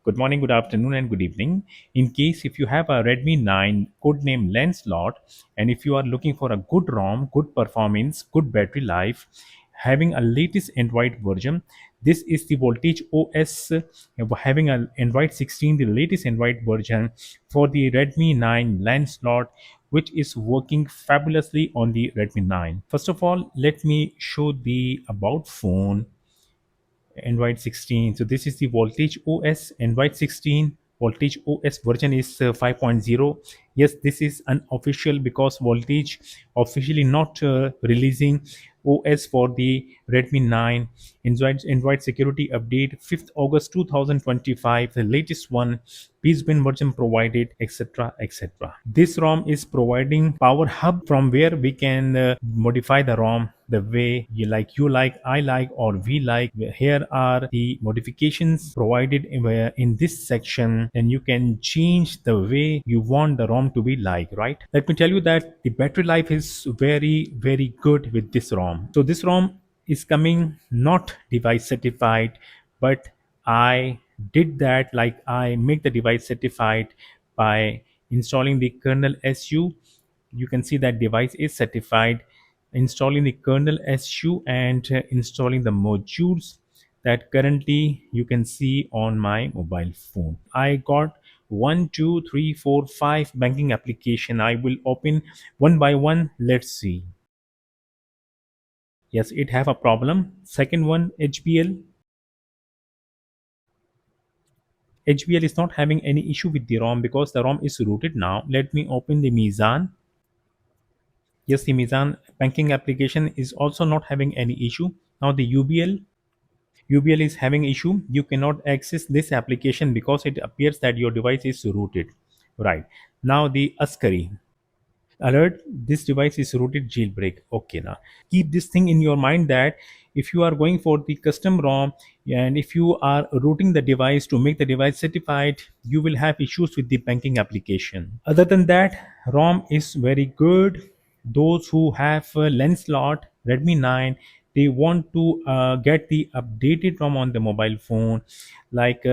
Good morning, good afternoon, and good evening. In case if you have a Redmi 9 codename Lancelot, and if you are looking for a good ROM, good performance, good battery life, having a latest Android version, this is the Voltage OS having an Android 16, the latest Android version for the Redmi 9 Lancelot, which is working fabulously on the Redmi 9. First of all, let me show the about phone Android 16. So this is the Voltage OS Android 16. Voltage OS version is 5.0. Yes, this is unofficial because Voltage officially not releasing OS for the Redmi 9. Android security update 5th August 2025, the latest one. Peace bin version provided, etc., etc. This ROM is providing Power Hub from where we can modify the ROM the way you like, I like, or we like. Here are the modifications provided in this section, and you can change the way you want the ROM to be like, right? Let me tell you that the battery life is very good with this ROM. So this ROM is coming not device certified, but I did that, like I make the device certified by installing the KernelSU. You can see that device is certified, installing the KernelSU and installing the modules that currently you can see on my mobile phone. I got 1, 2, 3, 4, 5 banking application. I will open one by one. Let's see. Yes, it have a problem. Second one, HBL is not having any issue with the ROM because the ROM is rooted now. Let me open the Mizan. Yes, the Mizan banking application is also not having any issue. Now the UBL is having issue. You cannot access this application because it appears that your device is rooted. Right. Now the Askari. Alert, this device is rooted jailbreak. Okay, now keep this thing in your mind that if you are going for the custom ROM and if you are rooting the device to make the device certified, you will have issues with the banking application. Other than that, ROM is very good. Those who have Lancelot Redmi 9, they want to get the updated ROM on the mobile phone, like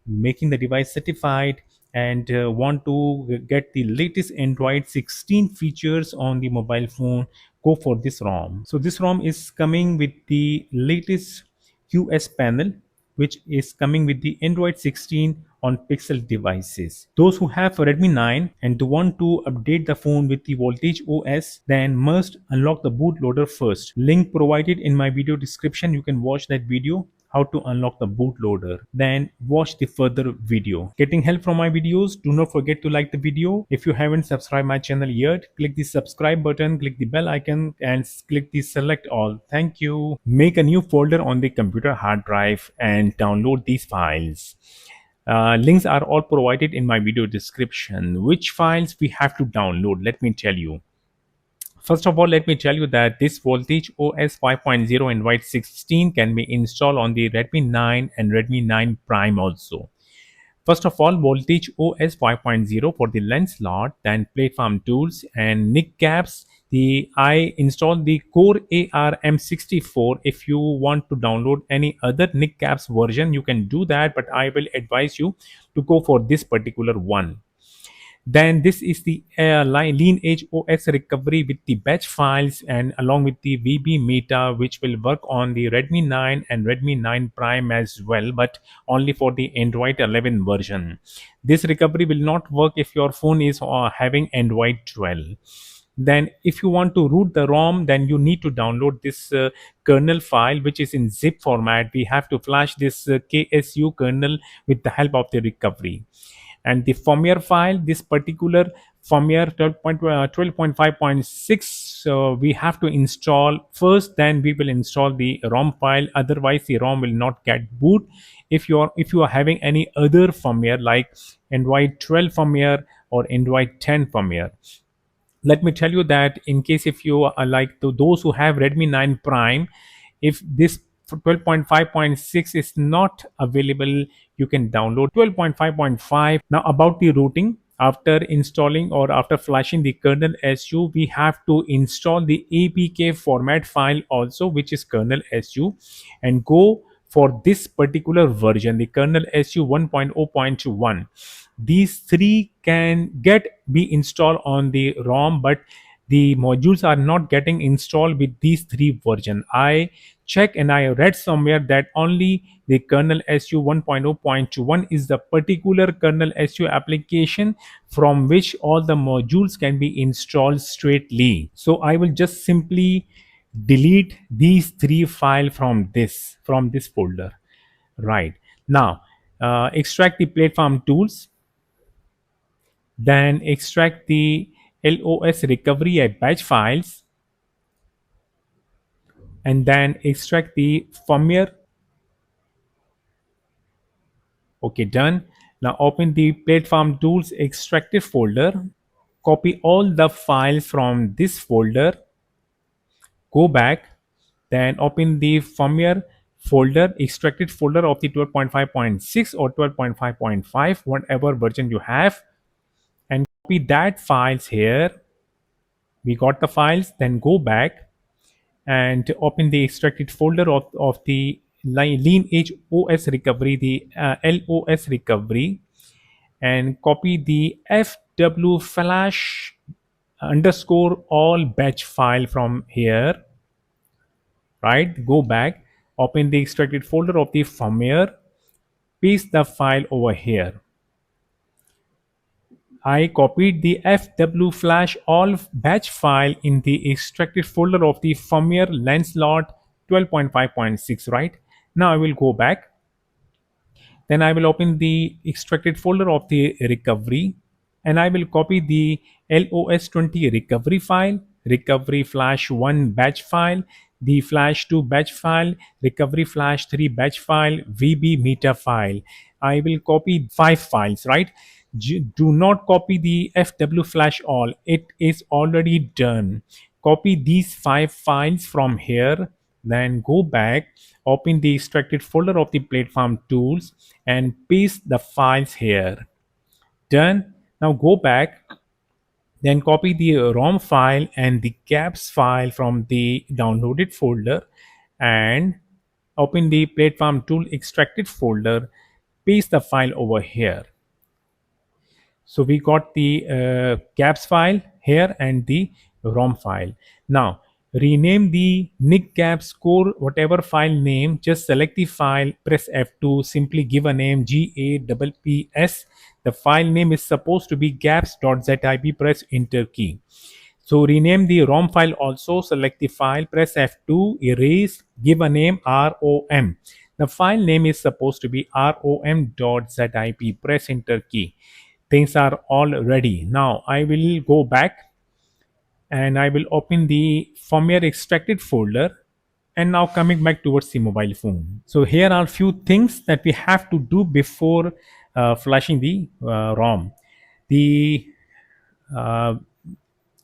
making the device certified, and want to get the latest Android 16 features on the mobile phone, go for this ROM. So this ROM is coming with the latest QS panel, which is coming with the Android 16 on Pixel devices. Those who have a Redmi 9 and want to update the phone with the Voltage OS, then must unlock the bootloader first. Link provided in my video description. You can watch that video how to unlock the bootloader, then watch the further video. Getting help from my videos, do not forget to like the video. If you haven't subscribed my channel yet, click the subscribe button, click the bell icon, and click the select all. Thank you. Make a new folder on the computer hard drive and download these files. Links are all provided in my video description. Which files we have to download, let me tell you. First of all, let me tell you that this Voltage OS 5.0 Android 16 can be installed on the Redmi 9 and Redmi 9 Prime also. First of all, Voltage OS 5.0 for the Lancelot, then platform tools and NIC caps. I installed the Core ARM64. If you want to download any other NIC caps version, you can do that, but I will advise you to go for this particular one. Then this is the Lineage OS recovery with the batch files and along with the VB Meta, which will work on the Redmi 9 and Redmi 9 Prime as well, but only for the Android 11 version. This recovery will not work if your phone is having Android 12. Then if you want to root the ROM, then you need to download this kernel file, which is in zip format. We have to flash this KSU kernel with the help of the recovery. And the firmware file, this particular firmware 12.5.6, we have to install first, then we will install the ROM file. Otherwise the ROM will not get boot. If you are having any other firmware like Android 12 firmware or Android 10 firmware, let me tell you that in case if you are like those who have Redmi 9 Prime, if this 12.5.6 is not available, you can download 12.5.5. Now about the routing, after installing or after flashing the kernel SU, we have to install the APK format file also, which is kernel SU, and go for this particular version, the kernel SU 1.0.1. These three can be installed on the ROM, but the modules are not getting installed with these three versions. I check and I read somewhere that only the kernel SU 1.0.1 is the particular kernel SU application from which all the modules can be installed straightly. So I will just simply delete these three files from this folder. Right now, extract the platform tools, then extract the LOS recovery at batch files, and then extract the firmware. Okay, done. Now open the platform tools extracted folder, copy all the files from this folder, go back, then open the firmware folder, extracted folder of the 12.5.6 or 12.5.5, whatever version you have, and copy that files here. We got the files, then go back and open the extracted folder of the lineage OS recovery, the LOS recovery, and copy the fw flash underscore all batch file from here. Right, go back, open the extracted folder of the firmware, paste the file over here. I copied the fw flash all batch file in the extracted folder of the firmware Lancelot 12.5.6. Right now I will go back, then I will open the extracted folder of the recovery, and I will copy the LOS20 recovery file, recovery flash 1 batch file, the flash 2 batch file, recovery flash 3 batch file, VB meta file. I will copy 5 files, right? Do not copy the FW flash all. It is already done. Copy these 5 files from here, then go back, open the extracted folder of the platform tools and paste the files here. Done. Now go back, then copy the ROM file and the caps file from the downloaded folder and open the platform tool extracted folder, paste the file over here. So we got the caps file here and the ROM file. Now rename the nick caps core whatever file name. Just select the file, press F2, simply give a name GAPPS. The file name is supposed to be gaps.zip. Press enter key. So rename the ROM file also. Select the file, press F2, erase, give a name ROM. The file name is supposed to be rom.zip. Press enter key. Things are all ready. Now I will go back and I will open the firmware extracted folder, and now coming back towards the mobile phone. So here are few things that we have to do before flashing the ROM. The uh,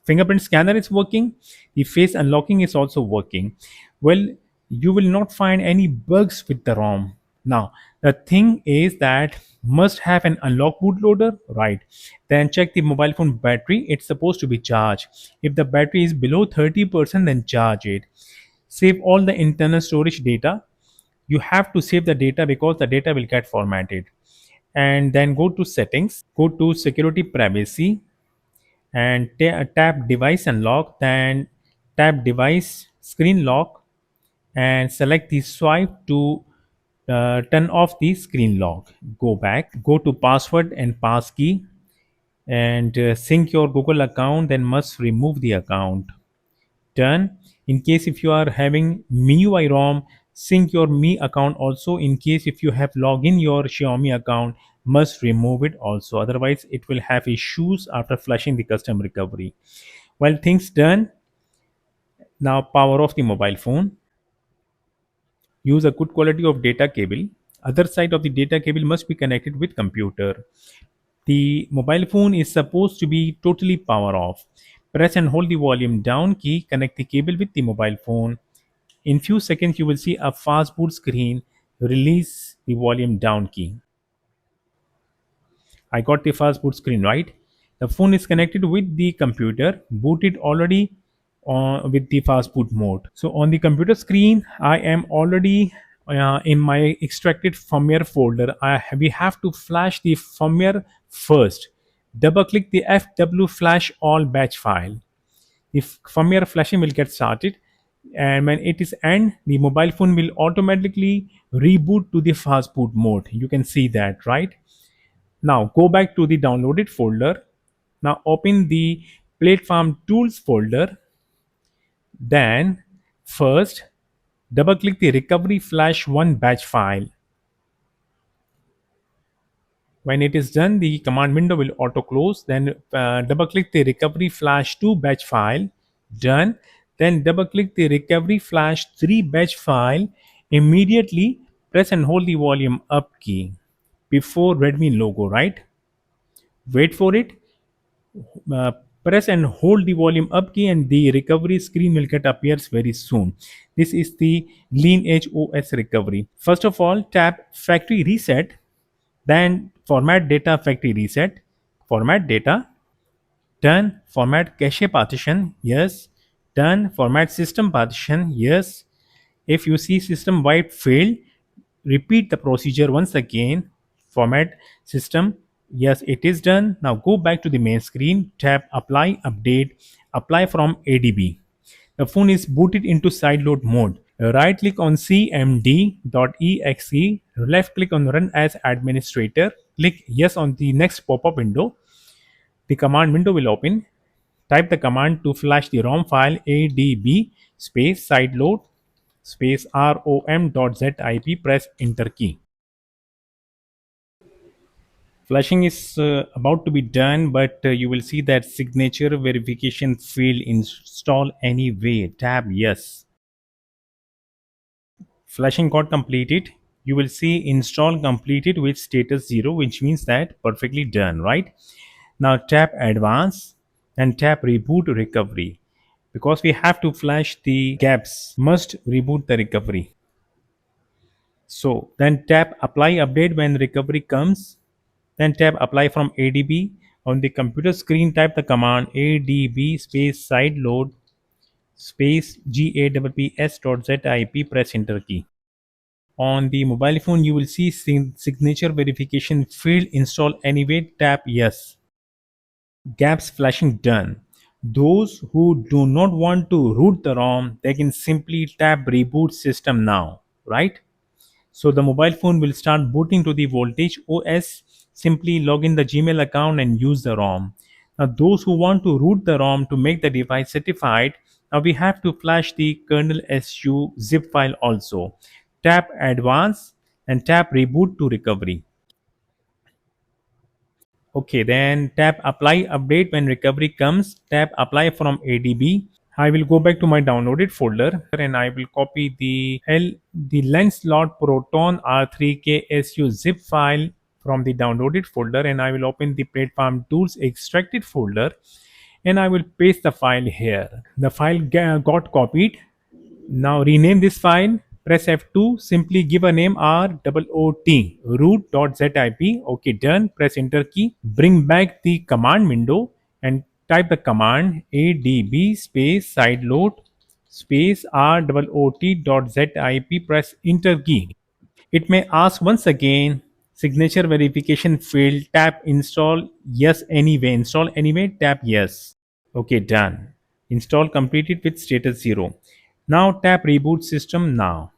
fingerprint scanner is working, the face unlocking is also working. Well, you will not find any bugs with the ROM. Now the thing is that must have an unlock bootloader, right? Then check the mobile phone battery, it's supposed to be charged. If the battery is below 30%, then charge it. Save all the internal storage data. You have to save the data because the data will get formatted. And then go to settings, go to security privacy, and tap device unlock, then tap device screen lock and select the swipe to turn off the screen lock. Go back, go to password and passkey, and sync your Google account, then must remove the account. Done. In case if you are having MIUI ROM, sync your Mi account also. In case if you have login your Xiaomi account, must remove it also, otherwise it will have issues after flushing the custom recovery. Well, things done. Now power off the mobile phone. Use a good quality of data cable. Other side of the data cable must be connected with computer. The mobile phone is supposed to be totally power off. Press and hold the volume down key, connect the cable with the mobile phone. In few seconds you will see a Fastboot screen. Release the volume down key. I got the Fastboot screen, right? The phone is connected with the computer, booted already with the Fastboot mode. So on the computer screen, I am already in my extracted firmware folder, we have to flash the firmware first. Double click the fw flash all batch file. If firmware flashing will get started, and when it is end, the mobile phone will automatically reboot to the fast boot mode. You can see that, right? Now go back to the downloaded folder. Now open the platform tools folder. Then first double click the recovery flash 1 batch file. When it is done, the command window will auto close. Then double click the recovery flash 2 batch file. Done. Then double click the recovery flash 3 batch file. Immediately press and hold the volume up key before Redmi logo, right? Wait for it. uh, Press and hold the volume up key and the recovery screen will get appears very soon. This is the lineage os recovery. First of all, tap factory reset, then format data factory reset. Format data. Done. Format cache partition, yes. Done. Format system partition, yes. If you see system wide failed, repeat the procedure once again. Format system, yes, it is done. Now go back to the main screen, tap apply update, apply from ADB. The phone is booted into sideload mode. Right click on cmd.exe, left click on run as administrator, click yes on the next pop-up window. The command window will open. Type the command to flash the ROM file adb space sideload space rom.zip. Press enter key. Flashing is about to be done, but you will see that signature verification field install anyway. Tab yes. Flashing got completed. You will see install completed with status 0, which means that perfectly done, right? Now tap advance and tap reboot recovery. Because we have to flash the gaps, must reboot the recovery. So then tap apply update when recovery comes. Then tap apply from ADB. On the computer screen, type the command ADB space sideload space GAPPS.zip. Press enter key. On the mobile phone, you will see signature verification field install anyway. Tap yes. Gaps flashing done. Those who do not want to root the ROM, they can simply tap reboot system now, right? So the mobile phone will start booting to the Voltage OS. Simply log in the Gmail account and use the ROM. Now those who want to root the ROM to make the device certified, now we have to flash the KernelSU zip file also. Tap advance and tap reboot to recovery. Okay, then tap apply update when recovery comes. Tap apply from ADB. I will go back to my downloaded folder and I will copy the Lancelot Proton R3KSU zip file from the downloaded folder, and I will open the platform tools extracted folder and I will paste the file here. The file got copied. Now rename this file. Press F2. Simply give a name ROOT root.zip. Okay, done. Press enter key. Bring back the command window and type the command adb space sideload space root.zip. Press enter key. It may ask once again signature verification field. Tap install yes anyway. Install anyway. Tap yes. Okay, done. Install completed with status 0. Now tap reboot system now.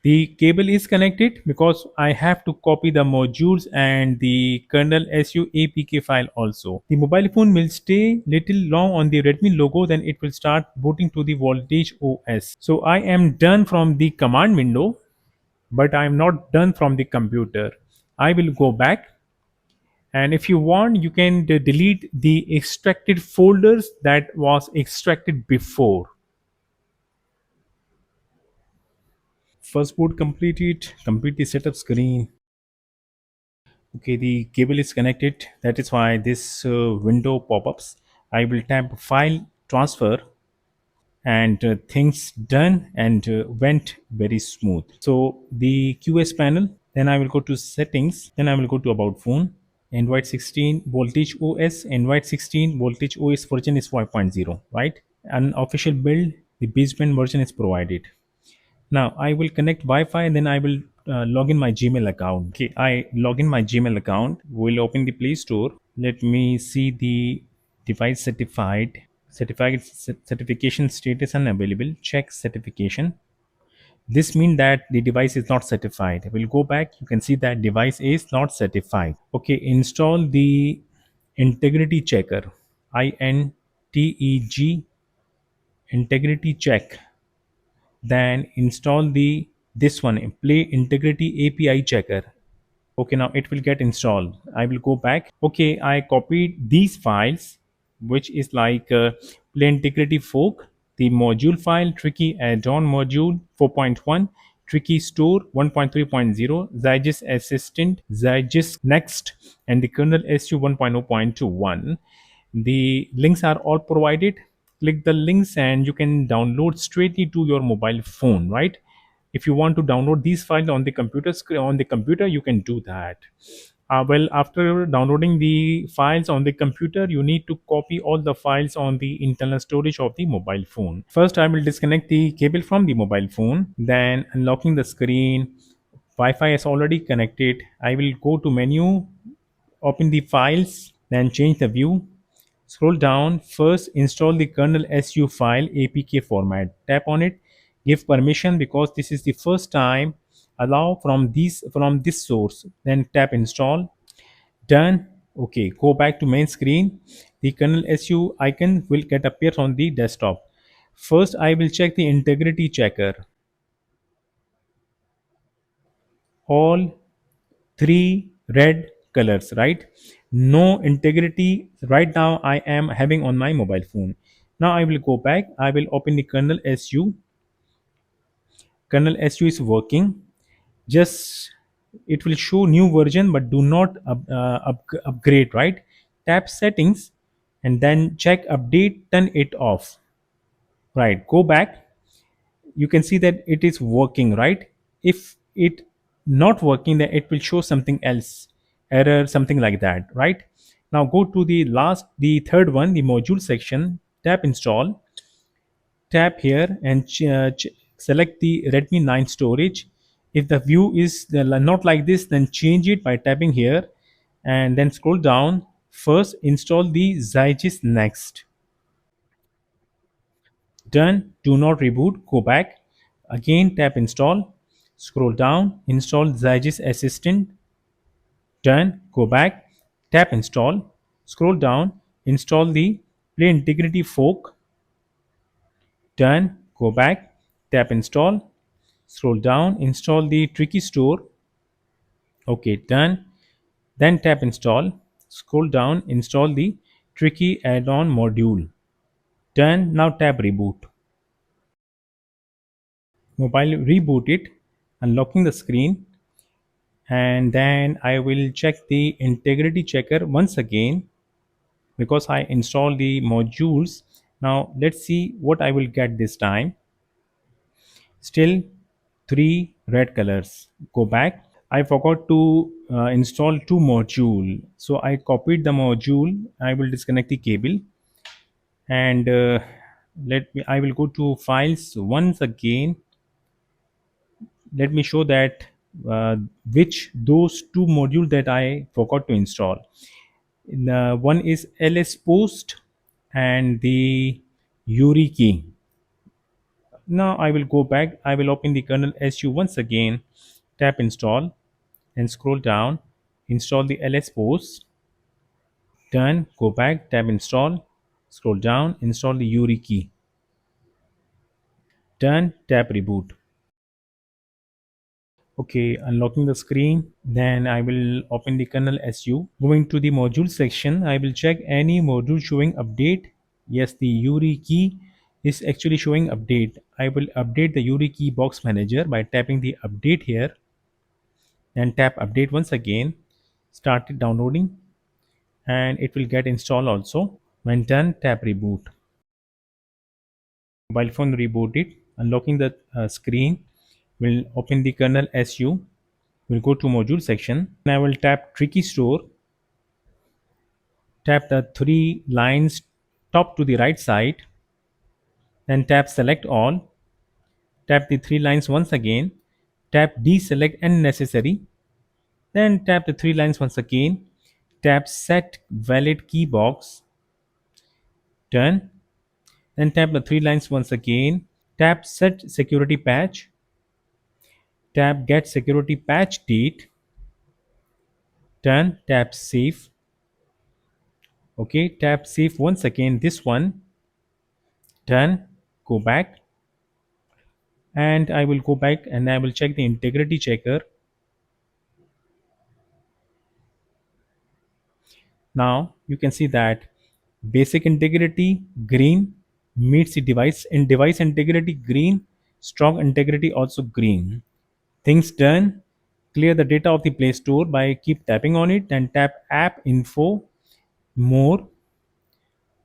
The cable is connected because I have to copy the modules and the KernelSU APK file also. The mobile phone will stay little long on the Redmi logo, then it will start booting to the Voltage OS. So I am done from the command window, but I am not done from the computer. I will go back, and if you want you can delete the extracted folders that was extracted before. First boot completed. Complete the setup screen. Okay, the cable is connected, that is why this window pop-ups. I will tap file transfer, and things done and went very smooth. So the QS panel, then I will go to settings, then I will go to about phone, Android 16 voltage OS, Android 16 voltage OS version is 5.0, right? Unofficial build, the basement version is provided. Now I will connect Wi-Fi and then I will log in my Gmail account. Okay, I log in my Gmail account. We'll open the Play Store. Let me see the device certification status unavailable. Check certification. This means that the device is not certified. We'll go back. You can see that device is not certified. Okay, install the integrity checker. INTEG integrity check. Then install the this one play integrity API checker. Okay, now it will get installed. I will go back. Okay, I copied these files, which is like play integrity fork, the module file, tricky add-on module 4.1, tricky store 1.3.0, Zygis assistant, Zygis next, and the kernel SU 1.0.21. The links are all provided. Click the links and you can download straightly to your mobile phone, right? If you want to download these files on the computer, you can do that. Well, after downloading the files on the computer, you need to copy all the files on the internal storage of the mobile phone. First, I will disconnect the cable from the mobile phone, then unlocking the screen. Wi-Fi is already connected. I will go to menu, open the files, then change the view. Scroll down. First, install the KernelSU file APK format. Tap on it. Give permission because this is the first time. Allow from this source. Then tap install. Done. Okay. Go back to main screen. The KernelSU icon will get appear on the desktop. First, I will check the integrity checker. All three red colors, right? No integrity right now I am having on my mobile phone. Now I will go back. I will open the kernel su is working. Just it will show new version, but do not upgrade, right? Tap settings and then check update, turn it off. Right, go back. You can see that it is working, right? If it not working, then it will show something else, error, something like that, right? Now go to the third one, the module section. Tap install. Tap here and select the Redmi 9 storage. If the view is not like this, then change it by tapping here and then scroll down. First install the Zygis next. Done. Do not reboot. Go back. Again tap install. Scroll down. Install Zygis Assistant. Done. Go back. Tap install. Scroll down. Install the Play Integrity Fork. Done. Go back. Tap install. Scroll down. Install the Tricky Store. Okay. Done. Then tap install. Scroll down. Install the Tricky Add-on module. Done. Now tap reboot. Mobile reboot it, unlocking the screen, and then I will check the integrity checker once again because I installed the modules. Now let's see what I will get this time. Still three red colors. Go back. I forgot to install two module, so I copied the module. I will disconnect the cable and let me. I will go to files once again. Let me show that uh, which those two modules that I forgot to install. One is ls post and the URI key. Now I will go back. I will open the kernel SU once again. Tap install and scroll down. Install the ls post. Done. Go back. Tap install. Scroll down. Install the URI key. Done. Tap reboot. Okay, unlocking the screen. Then I will open the kernel SU. Going to the module section, I will check any module showing update. Yes, the URI key is actually showing update. I will update the URI key box manager by tapping the update here and tap update once again. Start it downloading and it will get installed also. When done, tap reboot. Mobile phone rebooted. Unlocking the screen will open the kernel SU. We'll go to module section. I will tap Tricky Store. Tap the three lines top to the right side. Then tap Select All. Tap the three lines once again, tap deselect unnecessary, then tap the three lines once again, tap set valid key box, done. Then tap the three lines once again, tap set security patch, tap get security patch date, done. Tap save. Okay, tap save once again, this one, done. Go back, and I will go back and I will check the integrity checker. Now you can see that basic integrity green, meets the device, in device integrity green, strong integrity also green. Things done. Clear the data of the Play Store by keep tapping on it and tap app info, more,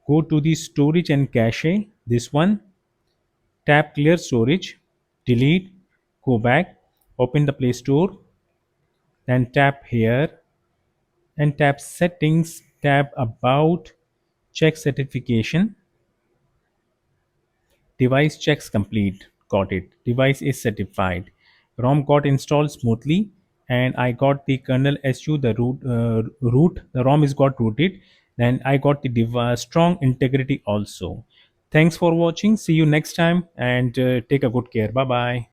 go to the storage and cache, this one, tap clear storage, delete, go back, open the Play Store, then tap here and tap settings, tap about, check certification, device checks complete, got it, device is certified, ROM got installed smoothly, and I got the kernel SU, the root, the ROM is got rooted, then I got the strong integrity also. Thanks for watching, see you next time, and take a good care, bye bye.